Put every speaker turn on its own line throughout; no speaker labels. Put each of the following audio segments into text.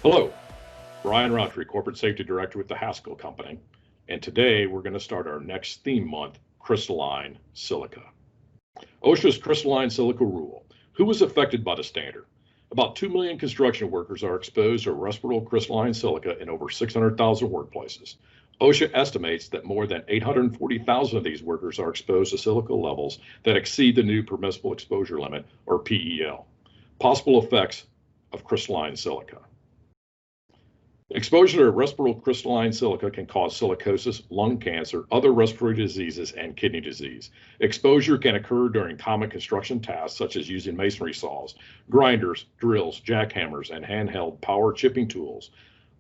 Hello, Brian Rountree, Corporate Safety Director with the Haskell Company, and today we're going to start our next theme month, Crystalline Silica. OSHA's Crystalline Silica rule. Who was affected by the standard? About 2 million construction workers are exposed to respirable crystalline silica in over 600,000 workplaces. OSHA estimates that more than 840,000 of these workers are exposed to silica levels that exceed the new permissible exposure limit, or PEL. Possible effects of crystalline silica. Exposure to respirable crystalline silica can cause silicosis, lung cancer, other respiratory diseases, and kidney disease. Exposure can occur during common construction tasks such as using masonry saws, grinders, drills, jackhammers, and handheld power chipping tools,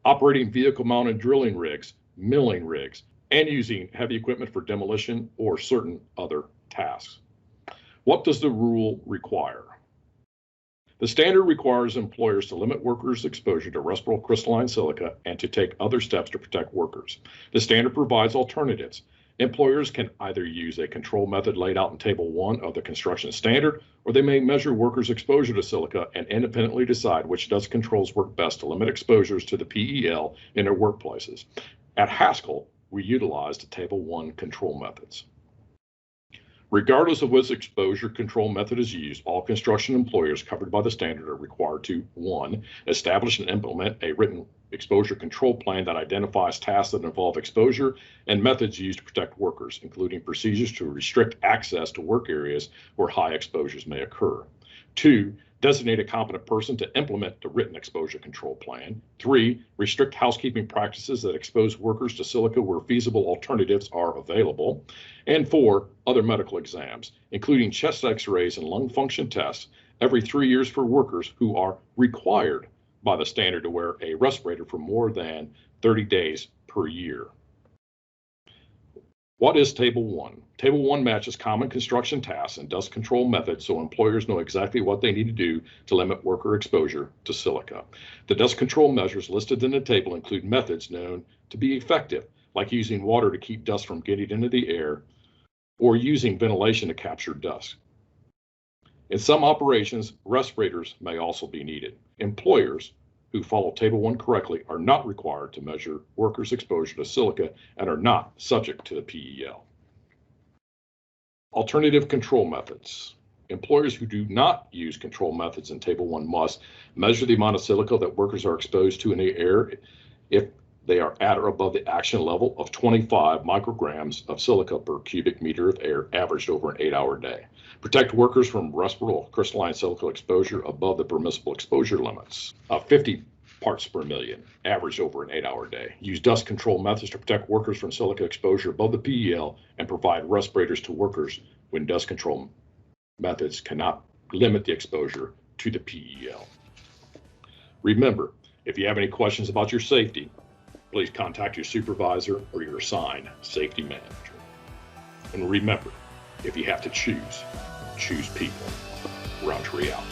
operating vehicle-mounted drilling rigs, milling rigs, and using heavy equipment for demolition or certain other tasks. What does the rule require? The standard requires employers to limit workers' exposure to respirable crystalline silica and to take other steps to protect workers. The standard provides alternatives. Employers can either use a control method laid out in Table 1 of the construction standard, or they may measure workers' exposure to silica and independently decide which dust controls work best to limit exposures to the PEL in their workplaces. At Haskell, we utilized the Table 1 control methods. Regardless of which exposure control method is used, all construction employers covered by the standard are required to 1. Establish and implement a written exposure control plan that identifies tasks that involve exposure and methods used to protect workers, including procedures to restrict access to work areas where high exposures may occur. 2. Designate a competent person to implement the written exposure control plan. 3. Restrict housekeeping practices that expose workers to silica where feasible alternatives are available. And 4. Other medical exams, including chest x-rays and lung function tests every 3 years for workers who are required by the standard to wear a respirator for more than 30 days per year. What is Table 1? Table 1 matches common construction tasks and dust control methods so employers know exactly what they need to do to limit worker exposure to silica. The dust control measures listed in the table include methods known to be effective, like using water to keep dust from getting into the air or using ventilation to capture dust. In some operations, respirators may also be needed. Employers who follow Table 1 correctly are not required to measure workers' exposure to silica and are not subject to the PEL. Alternative control methods. Employers who do not use control methods in Table 1 must measure the amount of silica that workers are exposed to in the air if they are at or above the action level of 25 micrograms of silica per cubic meter of air averaged over an 8-hour day. Protect workers from respirable crystalline silica exposure above the permissible exposure limits of 50 parts per million averaged over an 8-hour day. Use dust control methods to protect workers from silica exposure above the PEL and provide respirators to workers when dust control methods cannot limit the exposure to the PEL. Remember, if you have any questions about your safety, please contact your supervisor or your assigned safety manager. And remember, if you have to choose people. Rountree out.